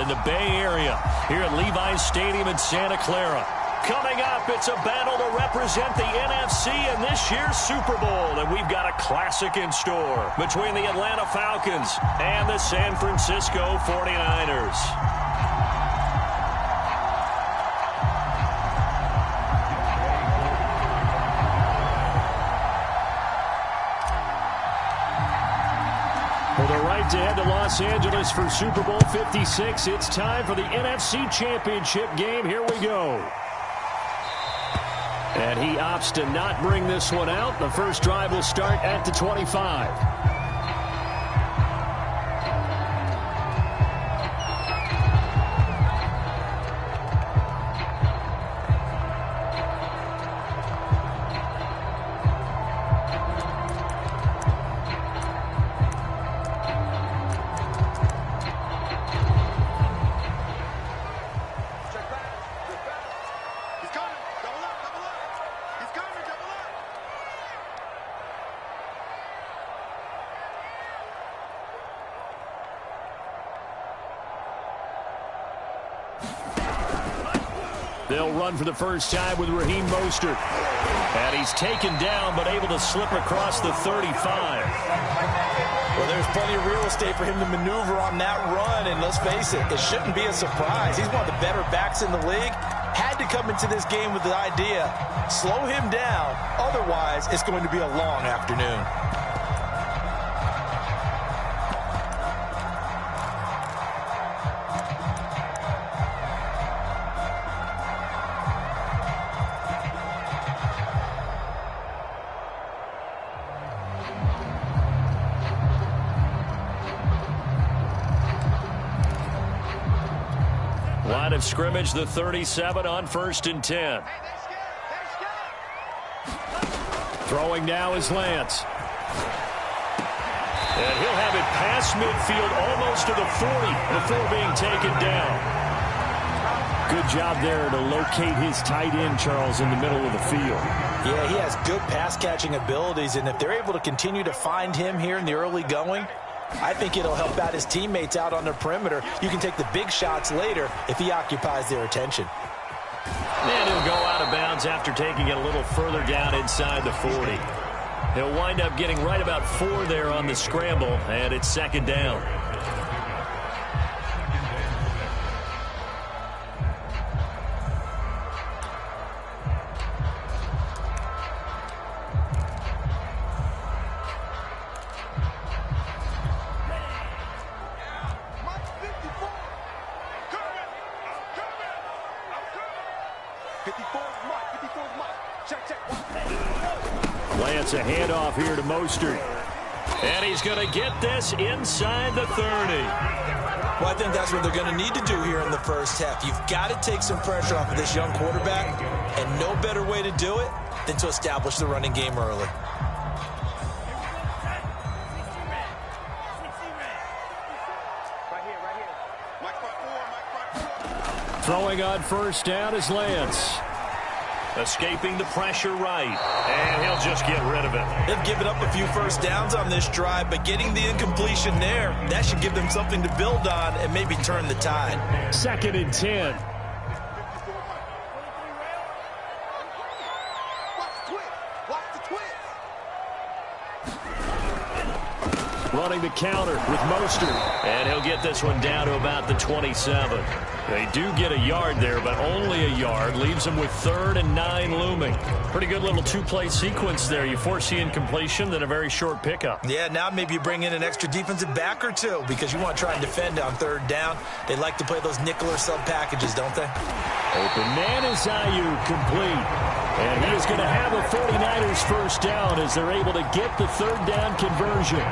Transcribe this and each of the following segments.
in the Bay Area here at Levi's Stadium in Santa Clara. Coming up, it's a battle to represent the NFC in this year's Super Bowl, and we've got a classic in store between the Atlanta Falcons and the San Francisco 49ers. For the right to head to Los Angeles for Super Bowl 56, it's time for the NFC Championship game. Here we go. And he opts to not bring this one out. The first drive will start at the 25. They'll run for the first time with Raheem Mostert. And he's taken down, but able to slip across the 35. Well, there's plenty of real estate for him to maneuver on that run, and let's face it, it shouldn't be a surprise. He's one of the better backs in the league. Had to come into this game with the idea, slow him down, otherwise it's going to be a long afternoon. Line of scrimmage, the 37 on 1st and 10. Throwing now is Lance. And he'll have it past midfield almost to the 40 before being taken down. Good job there to locate his tight end, Charles, in the middle of the field. Yeah, he has good pass-catching abilities, and if they're able to continue to find him here in the early going, I think it'll help out his teammates out on the perimeter. You can take the big shots later if he occupies their attention. And he'll go out of bounds after taking it a little further down inside the 40. He'll wind up getting right about 4 there on the scramble, and it's 2nd down. Lance, a handoff here to Mostert. And he's going to get this inside the 30. Well, I think that's what they're going to need to do here in the first half. You've got to take some pressure off of this young quarterback, and no better way to do it than to establish the running game early. Throwing on 1st down is Lance. Escaping the pressure right, and he'll just get rid of it. They've given up a few first downs on this drive, but getting the incompletion there, that should give them something to build on and maybe turn the tide. 2nd and 10. Running the counter with Mostert. And he'll get this one down to about the 27. They do get a yard there, but only a yard. Leaves them with 3rd and 9 looming. Pretty good little 2-play sequence there. You force the incompletion, then a very short pickup. Yeah, now maybe you bring in an extra defensive back or two because you want to try and defend on 3rd down. They like to play those nickel or sub packages, don't they? Open man is Ayuk, complete. And he is going to have a 49ers first down as they're able to get the 3rd down conversion.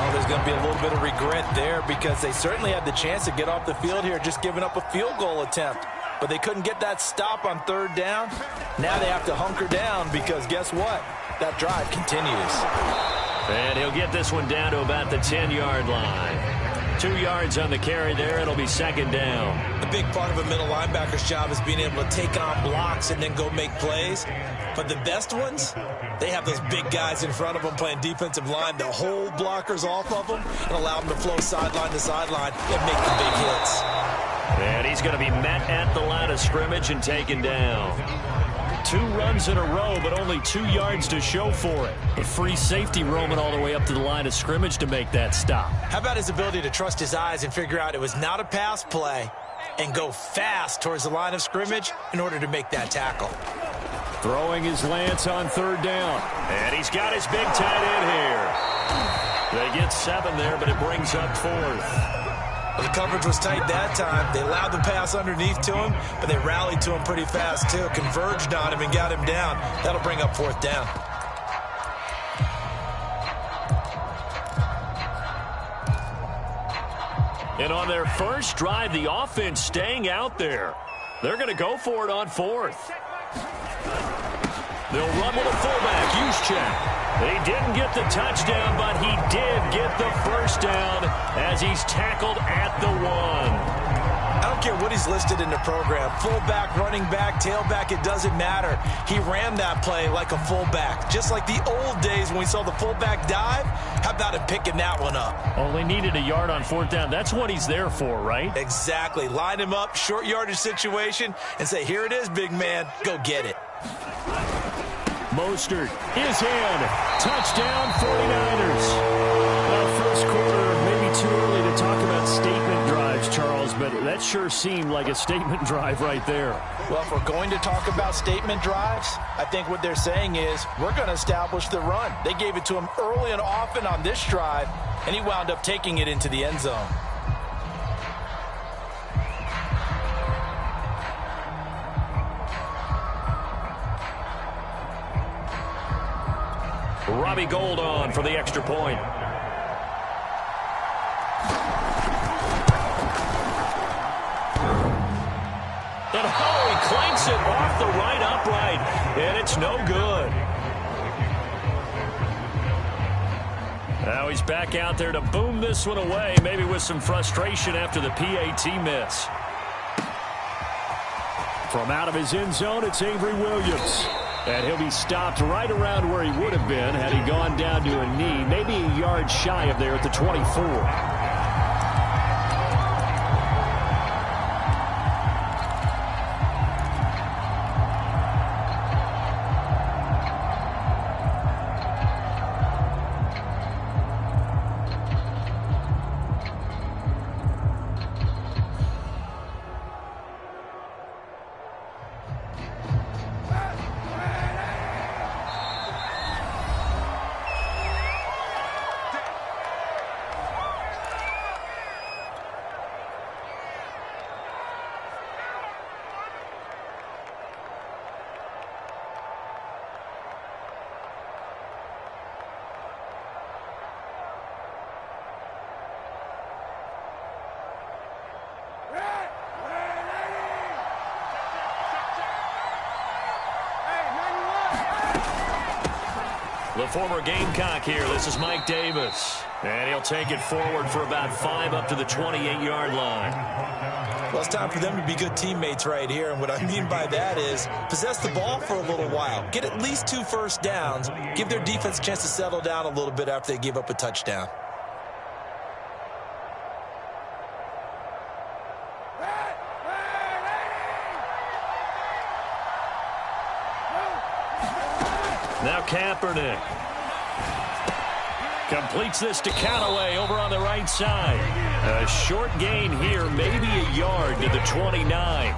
Oh, there's going to be a little bit of regret there because they certainly had the chance to get off the field here, just giving up a field goal attempt. But they couldn't get that stop on 3rd down. Now they have to hunker down because guess what? That drive continues. And he'll get this one down to about the 10-yard line. 2 yards on the carry there. It'll be 2nd down. The big part of a middle linebacker's job is being able to take on blocks and then go make plays. But the best ones, they have those big guys in front of them playing defensive line that hold blockers off of them and allow them to flow sideline to sideline and make the big hits. he's going to be met at the line of scrimmage and taken down. 2 runs in a row, but only 2 yards to show for it. A free safety roaming all the way up to the line of scrimmage to make that stop. How about his ability to trust his eyes and figure out it was not a pass play and go fast towards the line of scrimmage in order to make that tackle. Throwing his Lance on 3rd down. And he's got his big tight end here. They get 7 there, but it brings up 4th. Well, the coverage was tight that time. They allowed the pass underneath to him, but they rallied to him pretty fast, too. Converged on him and got him down. That'll bring up 4th down. And on their first drive, the offense staying out there. They're going to go for it on 4th. They'll run with a fullback, Juszczyk. He didn't get the touchdown, but he did get the first down as he's tackled at the 1. I don't care what he's listed in the program. Fullback, running back, tailback, it doesn't matter. He ran that play like a fullback. Just like the old days when we saw the fullback dive. How about him picking that one up? Only needed a yard on 4th down. That's what he's there for, right? Exactly. Line him up, short yardage situation, and say, here it is, big man. Go get it. Mostert is in. Touchdown, 49ers. First quarter, maybe too early to talk about statement drives, Charles, but that sure seemed like a statement drive right there. Well, if we're going to talk about statement drives, I think what they're saying is we're going to establish the run. They gave it to him early and often on this drive, and he wound up taking it into the end zone. Robbie Gould on for the extra point. And he clanks it off the right upright, and it's no good. Now he's back out there to boom this one away, maybe with some frustration after the PAT miss. From out of his end zone, it's Avery Williams. And he'll be stopped right around where he would have been had he gone down to a knee, maybe a yard shy of there at the 24. The former Gamecock here. This is Mike Davis. And he'll take it forward for about 5 up to the 28-yard line. Well, it's time for them to be good teammates right here. And what I mean by that is possess the ball for a little while. Get at least 2 first downs. Give their defense a chance to settle down a little bit after they give up a touchdown. Now Kaepernick completes this to Callaway over on the right side. A short gain here, maybe a yard to the 29.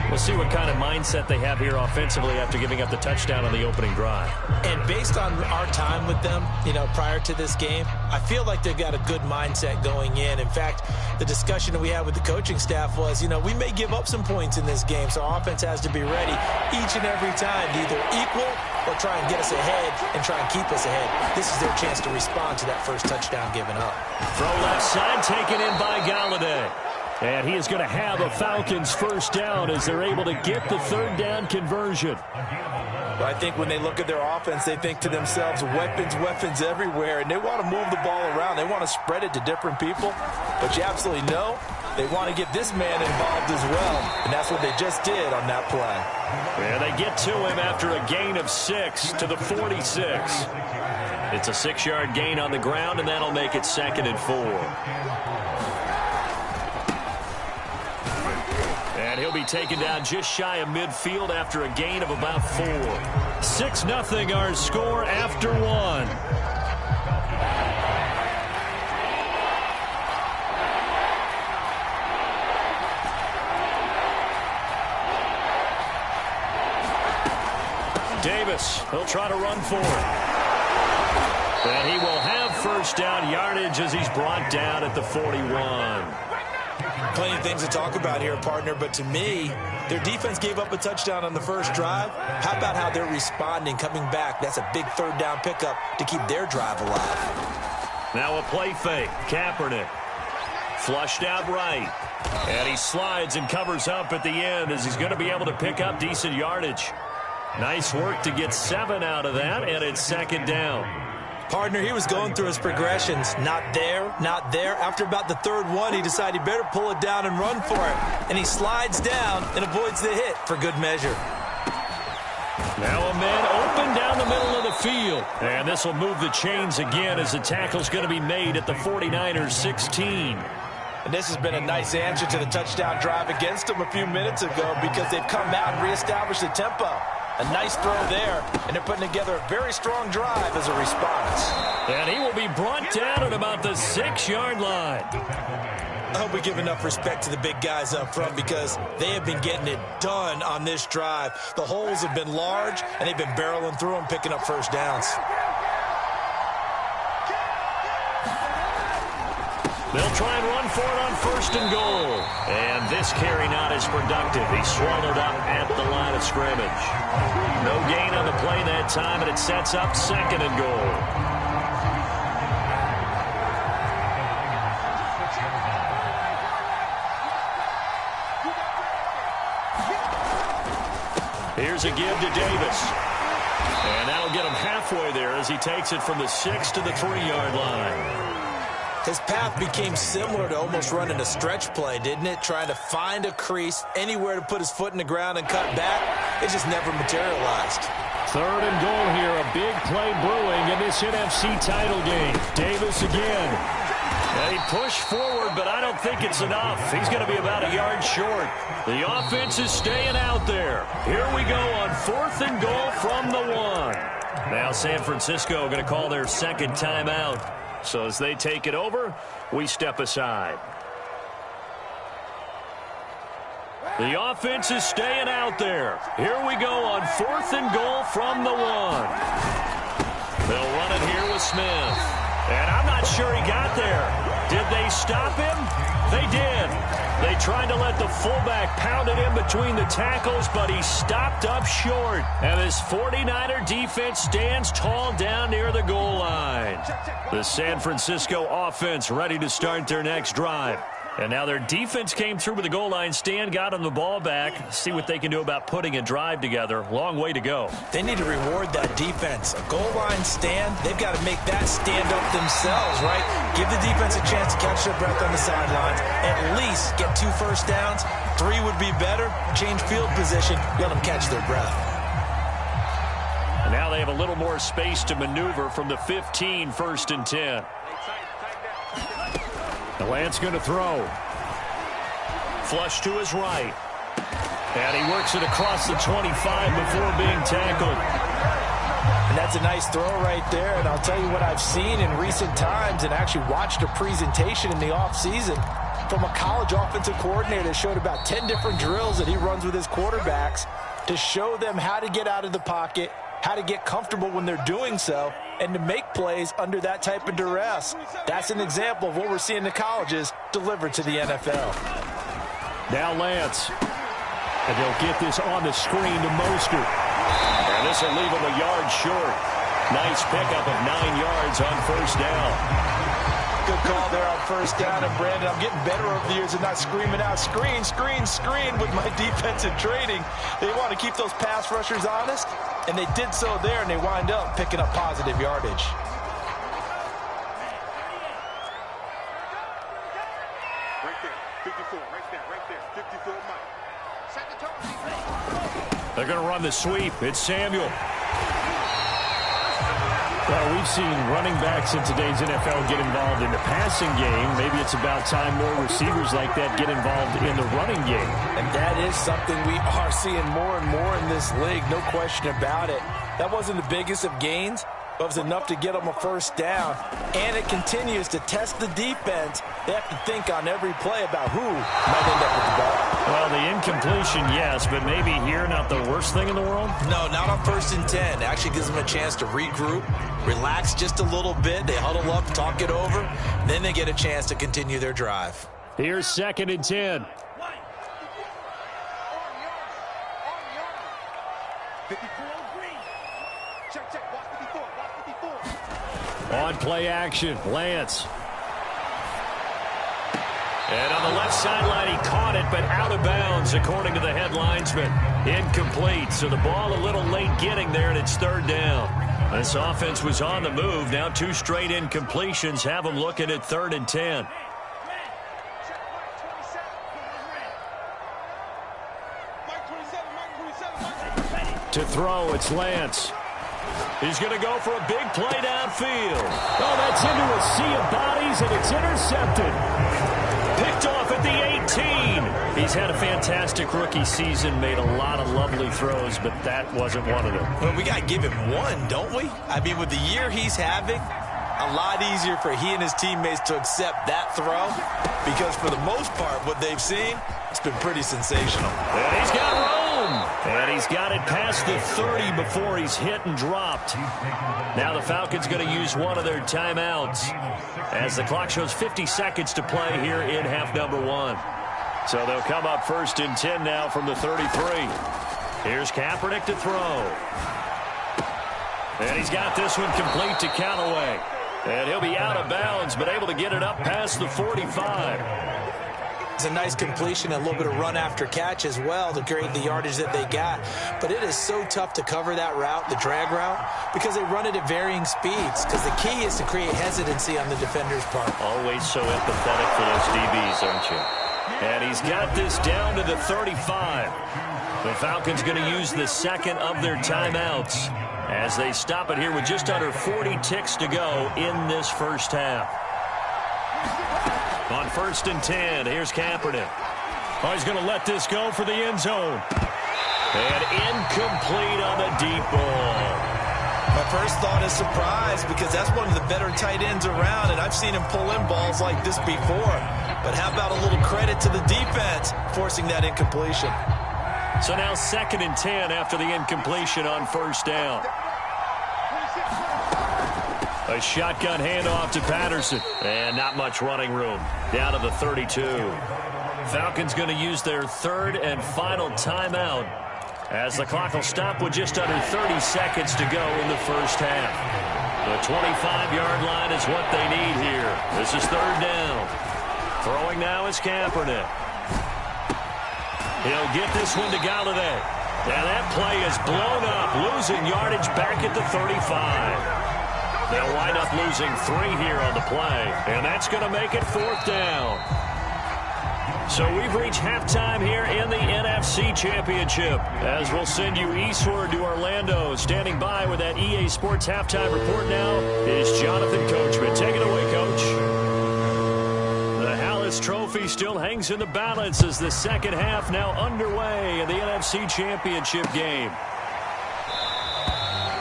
We'll see what kind of mindset they have here offensively after giving up the touchdown on the opening drive. And based on our time with them, prior to this game, I feel like they've got a good mindset going in. In fact, the discussion that we had with the coaching staff was, we may give up some points in this game, so our offense has to be ready each and every time to either equal or try and get us ahead and try and keep us ahead. This is their chance to respond to that first touchdown given up. Throw left side, taken in by Galladay. And he is going to have a Falcons first down as they're able to get the 3rd down conversion. Well, I think when they look at their offense, they think to themselves, weapons everywhere, and they want to move the ball around. They want to spread it to different people, but you absolutely know they want to get this man involved as well, and that's what they just did on that play. And they get to him after a gain of 6 to the 46. It's a 6-yard gain on the ground, and that'll make it 2nd and 4. he'll be taken down just shy of midfield after a gain of about 4. 6-0 our score after 1. Davis, he'll try to run for it. And he will have first down yardage as he's brought down at the 41. Plenty of things to talk about here, partner, but to me, their defense gave up a touchdown on the first drive. How about how they're responding, coming back? That's a big third down pickup to keep their drive alive. Now a play fake. Kaepernick. Flushed out right. And he slides and covers up at the end as he's going to be able to pick up decent yardage. Nice work to get 7 out of that, and it's second down. Partner, he was going through his progressions. Not there, not there. After about the third one, he decided he better pull it down and run for it. And he slides down and avoids the hit for good measure. Now a man open down the middle of the field. And this will move the chains again as the tackle's going to be made at the 49ers 16. And this has been a nice answer to the touchdown drive against them a few minutes ago because they've come out and reestablished the tempo. A nice throw there, and they're putting together a very strong drive as a response. And he will be brought down at about the 6-yard line. I hope we give enough respect to the big guys up front because they have been getting it done on this drive. The holes have been large, and they've been barreling through them, picking up first downs. They'll try and run for it on first and goal. And this carry not as productive. He swallowed up at the line of scrimmage. No gain on the play that time, and it sets up second and goal. Here's a give to Davis. And that'll get him halfway there as he takes it from the 6 to the 3-yard line. His path became similar to almost running a stretch play, didn't it? Trying to find a crease, anywhere to put his foot in the ground and cut back. It just never materialized. Third and goal here. A big play brewing in this NFC title game. Davis again. And he pushed forward, but I don't think it's enough. He's going to be about a yard short. The offense is staying out there. Here we go on 4th and goal from the 1. Now San Francisco going to call their second timeout. So as they take it over, we step aside. The offense is staying out there. Here we go on 4th and goal from the 1. They'll run it here with Smith. And I'm not sure he got there. Did they stop him? They did. They tried to let the fullback pound it in between the tackles, but he stopped up short. And this 49er defense stands tall down near the goal line. The San Francisco offense ready to start their next drive. And now their defense came through with the goal line stand, got them the ball back. See what they can do about putting a drive together. Long way to go. They need to reward that defense. A goal line stand, they've got to make that stand up themselves, right? Give the defense a chance to catch their breath on the sidelines. At least get 2 first downs. 3 would be better. Change field position. Let them catch their breath. And now they have a little more space to maneuver from the 15, 1st and 10. Lance going to throw. Flush to his right. And he works it across the 25 before being tackled. And that's a nice throw right there. And I'll tell you what I've seen in recent times and actually watched a presentation in the offseason from a college offensive coordinator that showed about 10 different drills that he runs with his quarterbacks to show them how to get out of the pocket, how to get comfortable when they're doing so, and to make plays under that type of duress. That's an example of what we're seeing in the colleges delivered to the NFL. Now Lance. And they'll get this on the screen to Mostert. And this will leave him a yard short. Nice pickup of 9 yards on first down. Good call there on first down. And Brandon, I'm getting better over the years of not screaming out, screen, screen, screen with my defensive training. They want to keep those pass rushers honest. And they did so there, and they wind up picking up positive yardage. Right there, 54, right there, 54, Mike. Set the tone. They're going to run the sweep. It's Samuel. Well, we've seen running backs in today's NFL get involved in the passing game. Maybe it's about time more receivers like that get involved in the running game. And that is something we are seeing more and more in this league, no question about it. That wasn't the biggest of gains, but it was enough to get them a first down. And it continues to test the defense. They have to think on every play about who might end up with the ball. Well, the incompletion, yes, but maybe here not the worst thing in the world? No, not on 1st and 10. It actually gives them a chance to regroup, relax just a little bit. They huddle up, talk it over, then they get a chance to continue their drive. Here's 2nd and 10. 54 green. Check. Watch 54. Watch 54. On play action, Lance. And on the left sideline, he caught it, but out of bounds, according to the head linesman. Incomplete, so the ball a little late getting there, and it's 3rd down. This offense was on the move. Now 2 straight incompletions have them looking at 3rd and 10. To throw, it's Lance. He's going to go for a big play downfield. Oh, that's into a sea of bodies, and it's intercepted. Picked off at the 18. He's had a fantastic rookie season, made a lot of lovely throws, but that wasn't one of them. Well, we got to give him one, don't we? I mean, with the year he's having, a lot easier for he and his teammates to accept that throw, because for the most part, what they've seen, it's been pretty sensational. And he's got room. And he's got it past the 30 before he's hit and dropped. Now the Falcons going to use one of their timeouts as the clock shows 50 seconds to play here in half number 1. So they'll come up 1st and 10 now from the 33. Here's Kaepernick to throw. And he's got this one complete to Callaway. And he'll be out of bounds, but able to get it up past the 45. It's a nice completion, a little bit of run after catch as well to create the yardage that they got. But it is so tough to cover that route, the drag route, because they run it at varying speeds. Because the key is to create hesitancy on the defender's part. Always so empathetic for those DBs, aren't you? And he's got this down to the 35. The Falcons going to use the 2nd of their timeouts as they stop it here with just under 40 ticks to go in this first half. On 1st and 10, here's Kaepernick. Oh, he's going to let this go for the end zone. And incomplete on the deep ball. My first thought is surprise, because that's one of the better tight ends around, and I've seen him pull in balls like this before. But how about a little credit to the defense forcing that incompletion? So now 2nd and 10 after the incompletion on 1st down. A shotgun handoff to Patterson. And not much running room. Down to the 32. Falcons going to use their 3rd and final timeout as the clock will stop with just under 30 seconds to go in the first half. The 25-yard line is what they need here. This is 3rd down. Throwing now is Kaepernick. He'll get this one to Galladay. And that play is blown up, losing yardage back at the 35. They'll wind up losing 3 here on the play, and that's going to make it 4th down. So we've reached halftime here in the NFC Championship, as we'll send you eastward to Orlando. Standing by with that EA Sports halftime report now is Jonathan Coachman. Take it away, Coach. The Hallis Trophy still hangs in the balance as the second half now underway in the NFC Championship game.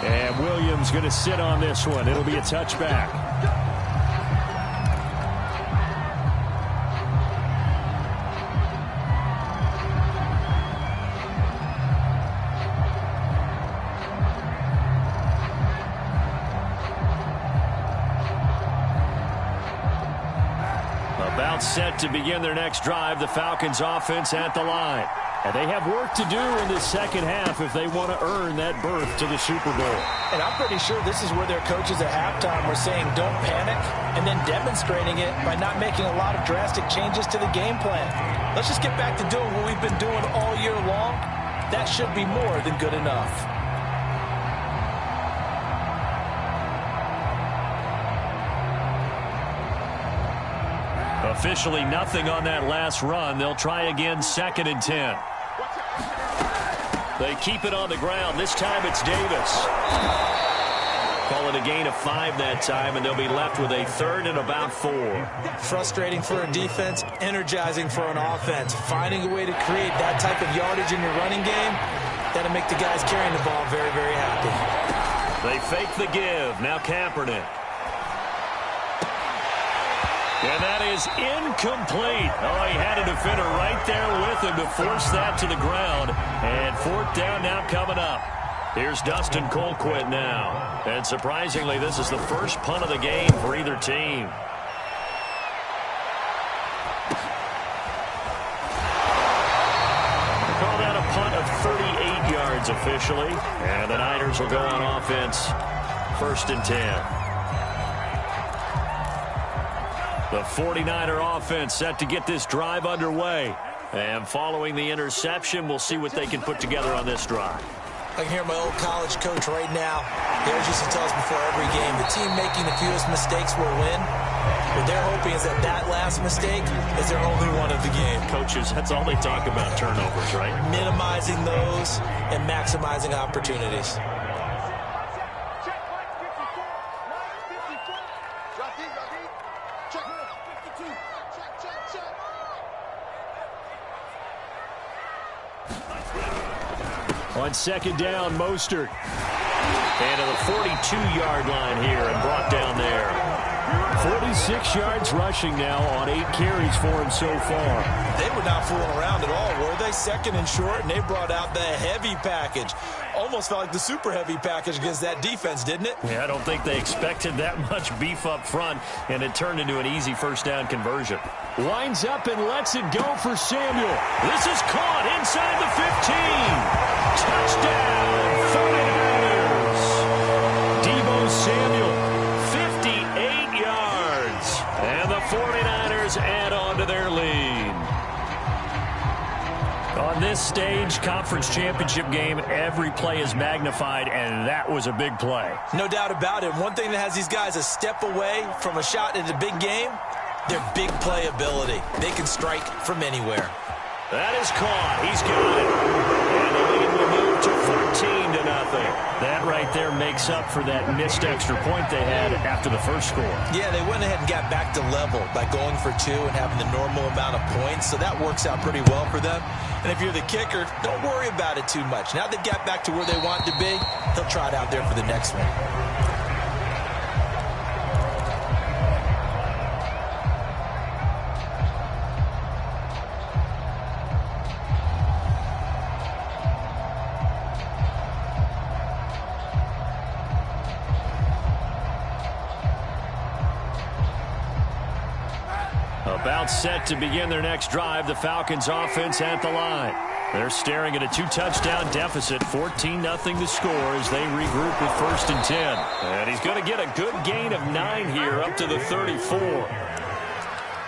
And Williams going to sit on this one. It'll be a touchback. About set to begin their next drive, the Falcons offense at the line. And they have work to do in the second half if they want to earn that berth to the Super Bowl. And I'm pretty sure this is where their coaches at halftime were saying don't panic, and then demonstrating it by not making a lot of drastic changes to the game plan. Let's just get back to doing what we've been doing all year long. That should be more than good enough. Officially nothing on that last run. They'll try again 2nd and 10. They keep it on the ground. This time it's Davis. Call it a gain of 5 that time, and they'll be left with a 3rd and about 4. Frustrating for a defense, energizing for an offense. Finding a way to create that type of yardage in your running game, that'll make the guys carrying the ball very, very happy. They fake the give. Now Kaepernick. And that is incomplete. Oh, he had a defender right there with him to force that to the ground. And 4th down now coming up. Here's Dustin Colquitt now. And surprisingly, this is the first punt of the game for either team. Call that a punt of 38 yards officially. And the Niners will go on offense. 1st and 10. The 49er offense set to get this drive underway. And following the interception, we'll see what they can put together on this drive. I can hear my old college coach right now. He always used to tell us before every game, the team making the fewest mistakes will win. What they're hoping is that last mistake is their only one of the game. Coaches, that's all they talk about, turnovers, right? Minimizing those and maximizing opportunities. On 2nd down, Mostert. And to the 42-yard line here and brought down there. 46 yards rushing now on 8 carries for him so far. They were not fooling around at all, were they? 2nd and short, and they brought out the heavy package. Almost felt like the super heavy package against that defense, didn't it? Yeah, I don't think they expected that much beef up front, and it turned into an easy 1st down conversion. Winds up and lets it go for Samuel. This is caught inside the 15. Touchdown, 49ers. Deebo Samuel, 58 yards. And the 49ers add on to their lead. On this stage, conference championship game, every play is magnified, and that was a big play. No doubt about it. One thing that has these guys a step away from a shot in a big game, their big play ability. They can strike from anywhere. That is caught. He's got it. And the lead will move to 14-0. That right there makes up for that missed extra point they had after the first score. Yeah, they went ahead and got back to level by going for 2 and having the normal amount of points, so that works out pretty well for them. And if you're the kicker, don't worry about it too much. Now they got back to where they want to be, they'll try it out there for the next one. About set to begin their next drive, the Falcons offense at the line. They're staring at a 2-touchdown deficit, 14-0 to score as they regroup with 1st and 10. And he's going to get a good gain of 9 here up to the 34.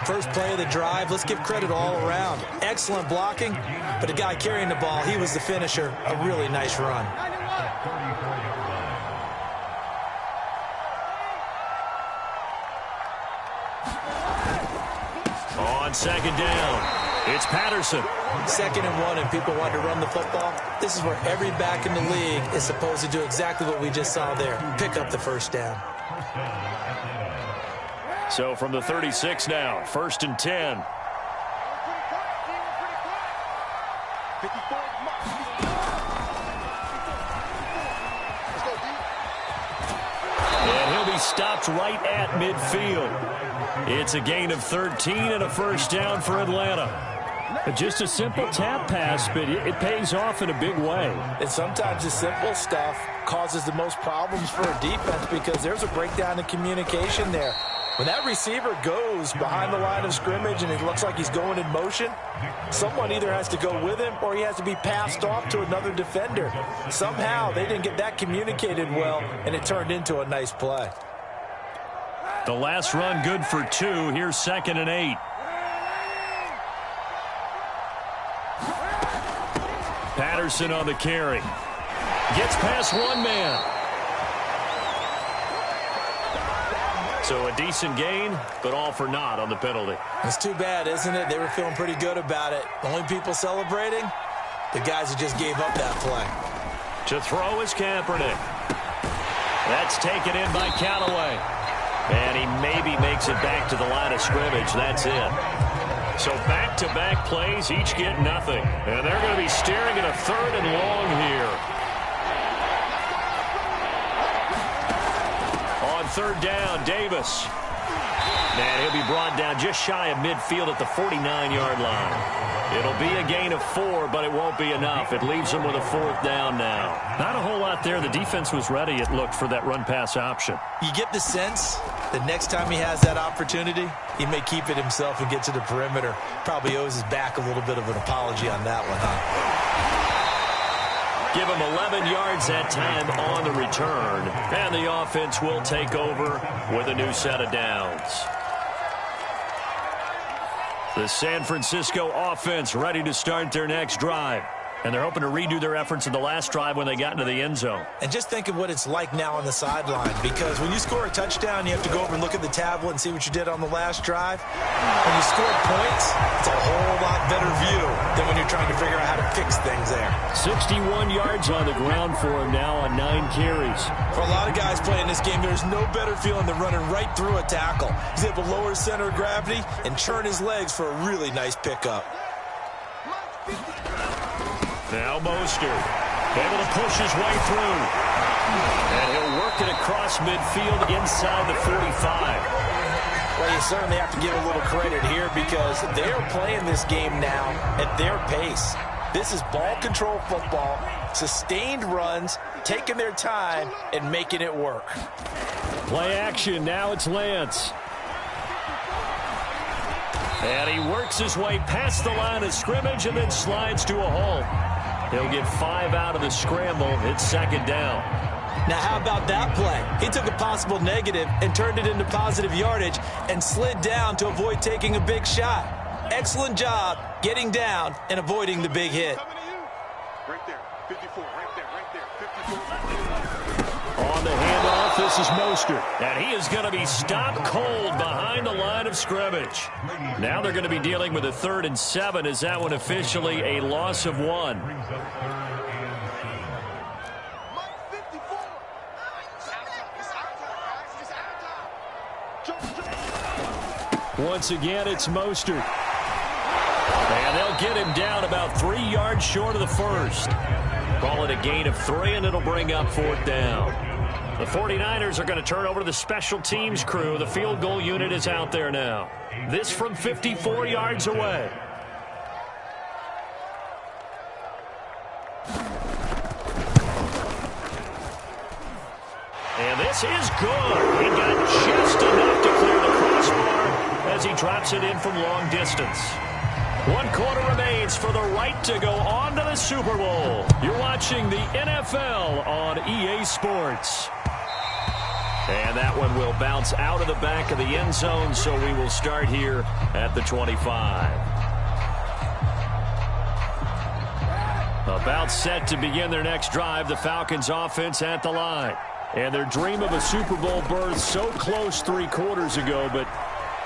First play of the drive, let's give credit all around. Excellent blocking, but the guy carrying the ball, he was the finisher. A really nice run. On 2nd down, it's Patterson. 2nd and 1, and people want to run the football. This is where every back in the league is supposed to do exactly what we just saw there. Pick up the 1st down. So from the 36 now, 1st and 10. And he'll be stopped right at midfield. It's a gain of 13 and a 1st down for Atlanta. Just a simple tap pass, but it pays off in a big way. And sometimes the simple stuff causes the most problems for a defense because there's a breakdown in communication there. When that receiver goes behind the line of scrimmage and it looks like he's going in motion, someone either has to go with him or he has to be passed off to another defender. Somehow they didn't get that communicated well, and it turned into a nice play. The last run good for 2. Here's 2nd and 8. Patterson on the carry. Gets past one man. So a decent gain, but all for naught on the penalty. It's too bad, isn't it? They were feeling pretty good about it. The only people celebrating, the guys who just gave up that play. To throw is Kaepernick. That's taken in by Callaway. And he maybe makes it back to the line of scrimmage. That's it. So back-to-back plays, each get nothing. And they're going to be staring at a 3rd and long here. On 3rd down, Davis. And he'll be brought down just shy of midfield at the 49-yard line. It'll be a gain of 4, but it won't be enough. It leaves them with a 4th down now. Not a whole lot there. The defense was ready, it looked, for that run-pass option. You get the sense that next time he has that opportunity, he may keep it himself and get to the perimeter. Probably owes his back a little bit of an apology on that one, huh? Give him 11 yards that time on the return. And the offense will take over with a new set of downs. The San Francisco offense ready to start their next drive. And they're hoping to redo their efforts in the last drive when they got into the end zone. And just think of what it's like now on the sideline, because when you score a touchdown, you have to go over and look at the tablet and see what you did on the last drive. When you score points, it's a whole lot better view than when you're trying to figure out how to fix things there. 61 yards on the ground for him now on 9 carries. For a lot of guys playing this game, there's no better feeling than running right through a tackle. He's able to lower his center of gravity and churn his legs for a really nice pickup. Now Mostert, able to push his way through. And he'll work it across midfield inside the 45. Well, you certainly have to give a little credit here because they're playing this game now at their pace. This is ball control football, sustained runs, taking their time, and making it work. Play action, now it's Lance. And he works his way past the line of scrimmage and then slides to a halt. He'll get 5 out of the scramble. It's 2nd down. Now, how about that play? He took a possible negative and turned it into positive yardage and slid down to avoid taking a big shot. Excellent job getting down and avoiding the big hit. Right there, 54, right there, 54. On the handoff, this is Mostert. And he is going to be stopped cold behind the line of scrimmage. Now they're going to be dealing with a 3rd and 7. Is that one officially a loss of 1? Once again, it's Mostert. And they'll get him down about 3 yards short of the 1st. Call it a gain of 3, and it'll bring up 4th down. The 49ers are going to turn over to the special teams crew. The field goal unit is out there now. This from 54 yards away. And this is good. He got just enough to clear the crossbar as he drops it in from long distance. 1 quarter remains for the right to go on to the Super Bowl. You're watching the NFL on EA Sports. And that one will bounce out of the back of the end zone, so we will start here at the 25. About set to begin their next drive, the Falcons offense at the line. And their dream of a Super Bowl berth so close 3 quarters ago, but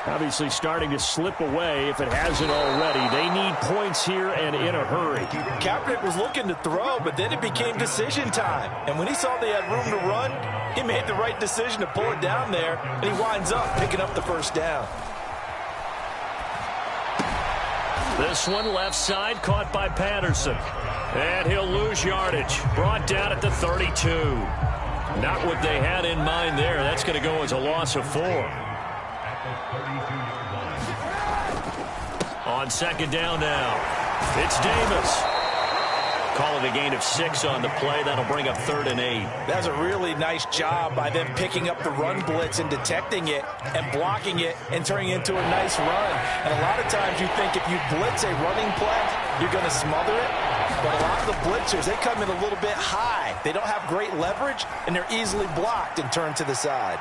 obviously starting to slip away if it hasn't already. They need points here and in a hurry. Kaepernick was looking to throw, but then it became decision time. And when he saw they had room to run, he made the right decision to pull it down there, and he winds up picking up the 1st down. This one left side caught by Patterson. And he'll lose yardage. Brought down at the 32. Not what they had in mind there. That's going to go as a loss of 4. On 2nd down now, it's Davis. Call it a gain of 6 on the play. That'll bring up 3rd and 8. That's a really nice job by them picking up the run blitz and detecting it and blocking it and turning it into a nice run. And a lot of times you think if you blitz a running play, you're going to smother it. But a lot of the blitzers, they come in a little bit high. They don't have great leverage, and they're easily blocked and turned to the side.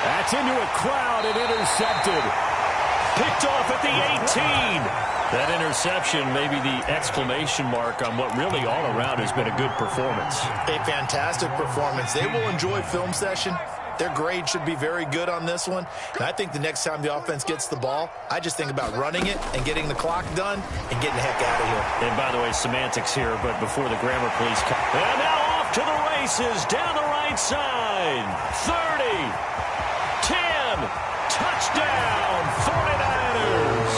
That's into a crowd and intercepted. Picked off at the 18. That interception may be the exclamation mark on what really all around has been a good performance. A fantastic performance. They will enjoy film session. Their grade should be very good on this one. And I think the next time the offense gets the ball, I just think about running it and getting the clock done and getting the heck out of here. And by the way, semantics here, but before the grammar police come. And now off to the races down the right side. 30, 10, touchdown, 49ers.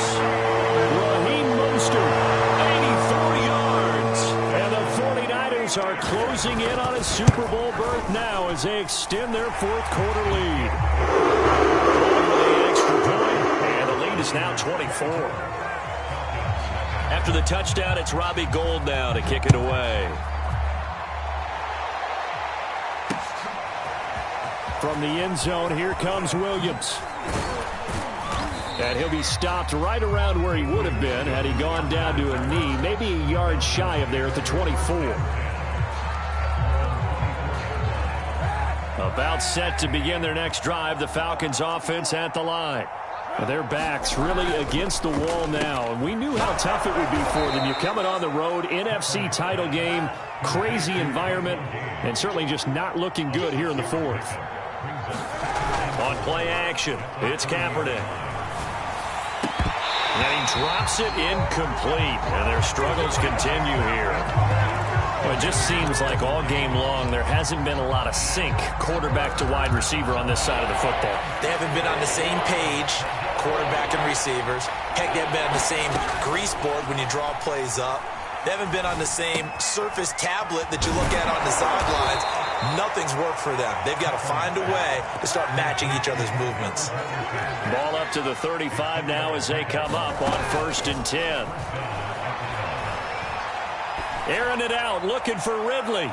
Raheem Mostert, 84 yards. And the 49ers are closing in on a Super Bowl berth now as they extend their fourth quarter lead. With the extra point, and the lead is now 24. After the touchdown, it's Robbie Gould now to kick it away. From the end zone, here comes Williams. And he'll be stopped right around where he would have been had he gone down to a knee, maybe a yard shy of there at the 24. About set to begin their next drive, the Falcons offense at the line. Their backs really against the wall now, and we knew how tough it would be for them. You're coming on the road, NFC title game, crazy environment, and certainly just not looking good here in the fourth. On play action, it's Kaepernick. And he drops it incomplete, and their struggles continue here. Well, it just seems like all game long there hasn't been a lot of sync quarterback to wide receiver on this side of the football. They haven't been on the same page, quarterback and receivers. Heck, they haven't been on the same grease board when you draw plays up. They haven't been on the same surface tablet that you look at on the sidelines. Nothing's worked for them. They've got to find a way to start matching each other's movements. Ball up to the 35 now as they come up on 1st and 10. Airing it out, looking for Ridley.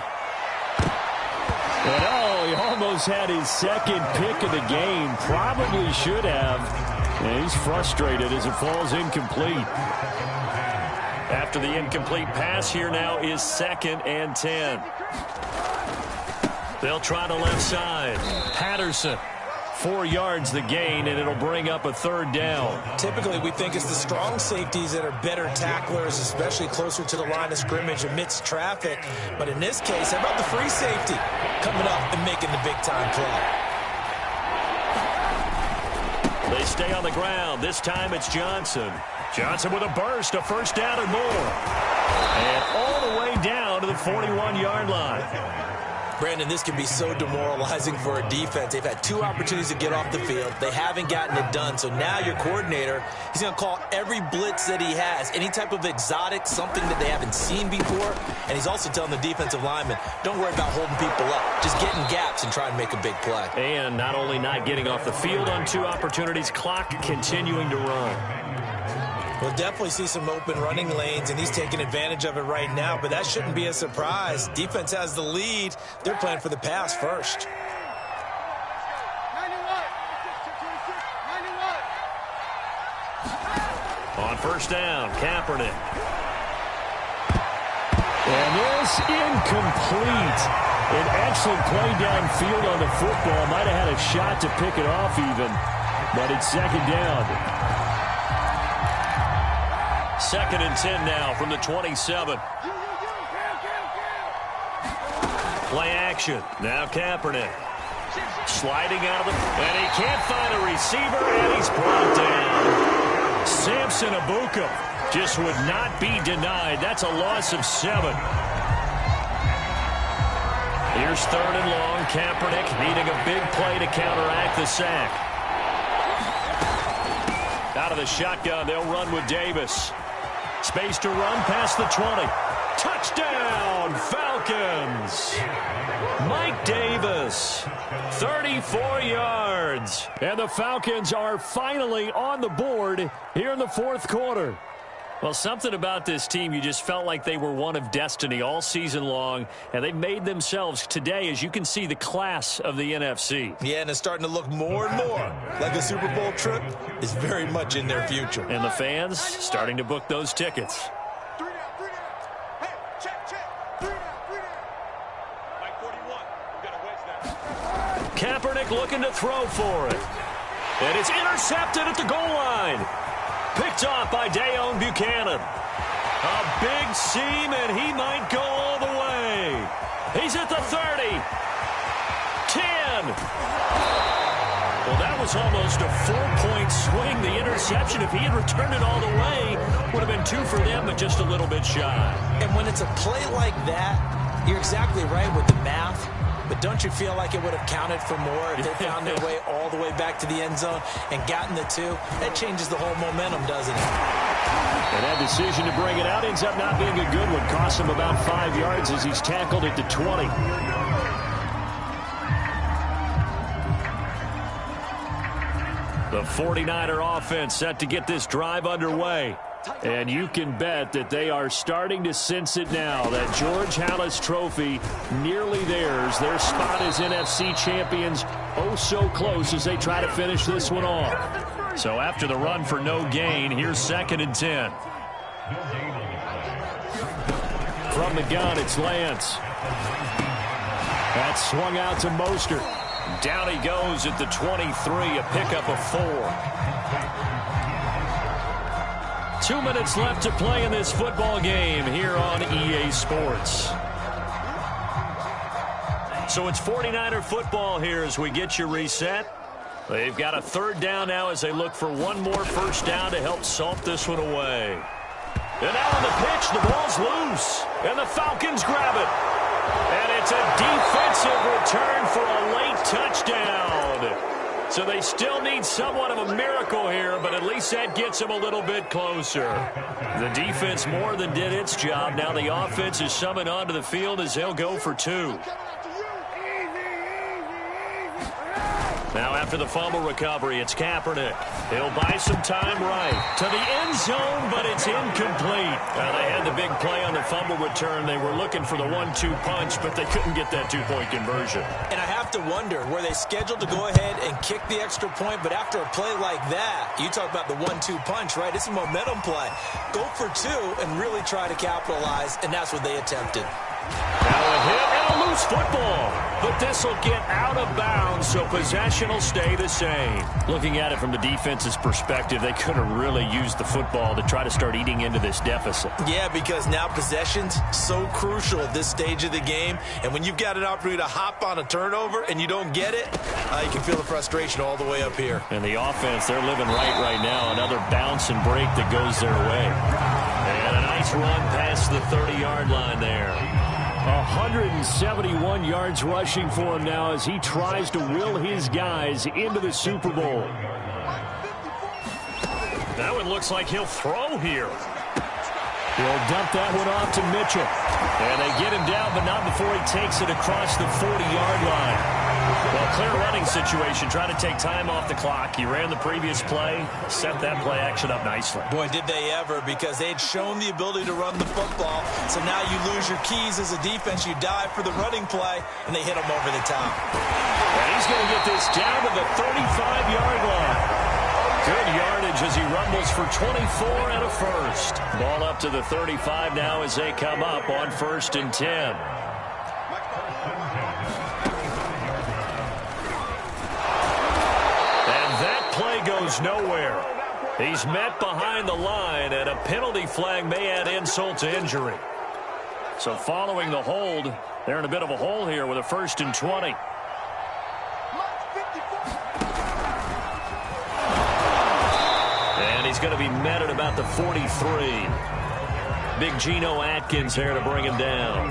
And he almost had his second pick of the game. Probably should have. And he's frustrated as it falls incomplete. After the incomplete pass, here now is 2nd and 10. They'll try the left side. Patterson, 4 yards the gain, and it'll bring up a 3rd down. Typically, we think it's the strong safeties that are better tacklers, especially closer to the line of scrimmage amidst traffic. But in this case, how about the free safety coming up and making the big-time play? They stay on the ground. This time it's Johnson. Johnson with a burst, a 1st down or more. And all the way down to the 41-yard line. Brandon, this can be so demoralizing for a defense. They've had 2 opportunities to get off the field. They haven't gotten it done. So now your coordinator, he's going to call every blitz that he has, any type of exotic, something that they haven't seen before. And he's also telling the defensive linemen, don't worry about holding people up. Just get in gaps and try and make a big play. And not only not getting off the field on 2 opportunities, clock continuing to run. We'll definitely see some open running lanes, and he's taking advantage of it right now, but that shouldn't be a surprise. Defense has the lead. They're playing for the pass first. On 1st down, Kaepernick. And this incomplete. An excellent play downfield on the football. Might have had a shot to pick it off even, but it's 2nd down. 2nd and 10 now from the 27. Play action. Now Kaepernick. Sliding out of the... And he can't find a receiver, and he's brought down. Samson Abuka just would not be denied. That's a loss of 7. Here's 3rd and long. Kaepernick needing a big play to counteract the sack. Out of the shotgun, they'll run with Davis. Space to run past the 20. Touchdown, Falcons. Mike Davis, 34 yards. And the Falcons are finally on the board here in the 4th quarter. Well, something about this team, you just felt like they were one of destiny all season long, and they've made themselves today, as you can see, the class of the NFC. Yeah, and it's starting to look more and more like a Super Bowl trip is very much in their future. And the fans starting to book those tickets. 3 down, 3 down. Hey, check. 3 down, 3 down. Mike 41, we got a wedge now. Kaepernick looking to throw for it. And it's intercepted at the goal line. Picked off by Dayon Buchanan. A big seam, and he might go all the way. He's at the 30. 10. Well, that was almost a 4-point swing. The interception, if he had returned it all the way, would have been 2 for them, but just a little bit shy. And when it's a play like that, You're exactly right with the math, but don't you feel like it would have counted for more if they found their way all the way back to the end zone and gotten the 2? That changes the whole momentum, doesn't it? And that decision to bring it out ends up not being a good one. Costs him about 5 yards as he's tackled at the 20. The 49er offense set to get this drive underway. And you can bet that they are starting to sense it now. That George Halas trophy nearly theirs. Their spot as NFC champions oh so close as they try to finish this one off. So after the run for no gain, here's 2nd and 10. From the gun, it's Lance. That's swung out to Mostert. Down he goes at the 23, a pickup of 4. 2 minutes left to play in this football game here on EA Sports. So it's 49er football here as we get you reset. They've got a 3rd down now as they look for one more first down to help salt this one away. And now on the pitch, the ball's loose. And the Falcons grab it. And it's a defensive return for a late touchdown. So they still need somewhat of a miracle here, but at least that gets them a little bit closer. The defense more than did its job. Now the offense is summoned onto the field as they'll go for 2. Now after the fumble recovery, it's Kaepernick. He'll buy some time right to the end zone, but it's incomplete. They had the big play on the fumble return. They were looking for the 1-2 punch, but they couldn't get that 2-point conversion. And I have to wonder, were they scheduled to go ahead and kick the extra point, but after a play like that, you talk about the 1-2 punch, right? It's a momentum play. Go for 2 and really try to capitalize, and that's what they attempted. Now a hit and a loose football. But this will get out of bounds, so possession will stay the same. Looking at it from the defense's perspective, they could have really used the football to try to start eating into this deficit. Yeah, because now possession's so crucial at this stage of the game. And when you've got an opportunity to hop on a turnover and you don't get it, you can feel the frustration all the way up here. And the offense, they're living right now. Another bounce and break that goes their way. And a nice run past the 30-yard line there. 171 yards rushing for him now as he tries to will his guys into the Super Bowl. That one looks like he'll throw here. He'll dump that one off to Mitchell. And they get him down, but not before he takes it across the 40-yard line. Well, clear running situation. Trying to take time off the clock. He ran the previous play, set that play action up nicely. Boy, did they ever, because they had shown the ability to run the football. So now you lose your keys as a defense. You dive for the running play, and they hit him over the top. And he's going to get this down to the 35-yard line. Good yardage as he rumbles for 24 and a first. Ball up to the 35 now as they come up on 1st and 10. Play goes nowhere. He's met behind the line, and a penalty flag may add insult to injury. So following the hold, they're in a bit of a hole here with a 1st and 20. And he's going to be met at about the 43. Big Geno Atkins here to bring him down.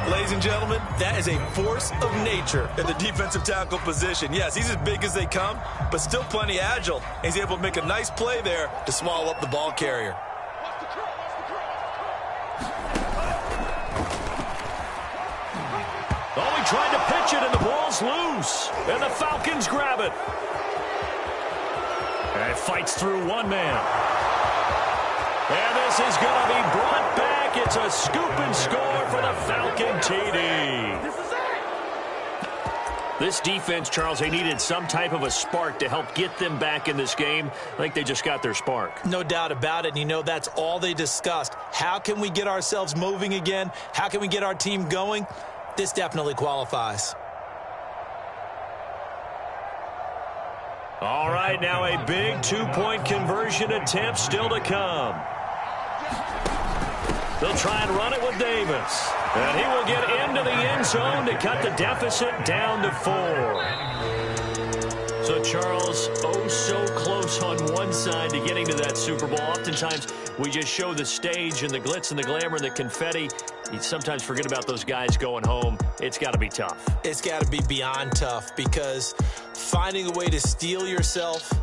Ladies and gentlemen, that is a force of nature in the defensive tackle position. Yes, he's as big as they come, but still plenty agile. He's able to make a nice play there to swallow up the ball carrier. Oh, he tried to pitch it, and the ball's loose. And the Falcons grab it. And it fights through one man. And this is going to be brought back. It's a scoop and score for the Falcon TD. This defense, Charles, they needed some type of a spark to help get them back in this game. I think they just got their spark. No doubt about it. And you know, that's all they discussed. How can we get ourselves moving again? How can we get our team going? This definitely qualifies. All right, now a big 2-point conversion attempt still to come. They'll try and run it with Davis. And he will get into the end zone to cut the deficit down to 4. So, Charles, oh so close on one side to getting to that Super Bowl. Oftentimes, we just show the stage and the glitz and the glamour and the confetti. you sometimes forget about those guys going home. It's got to be tough. It's got to be beyond tough because finding a way to steel yourself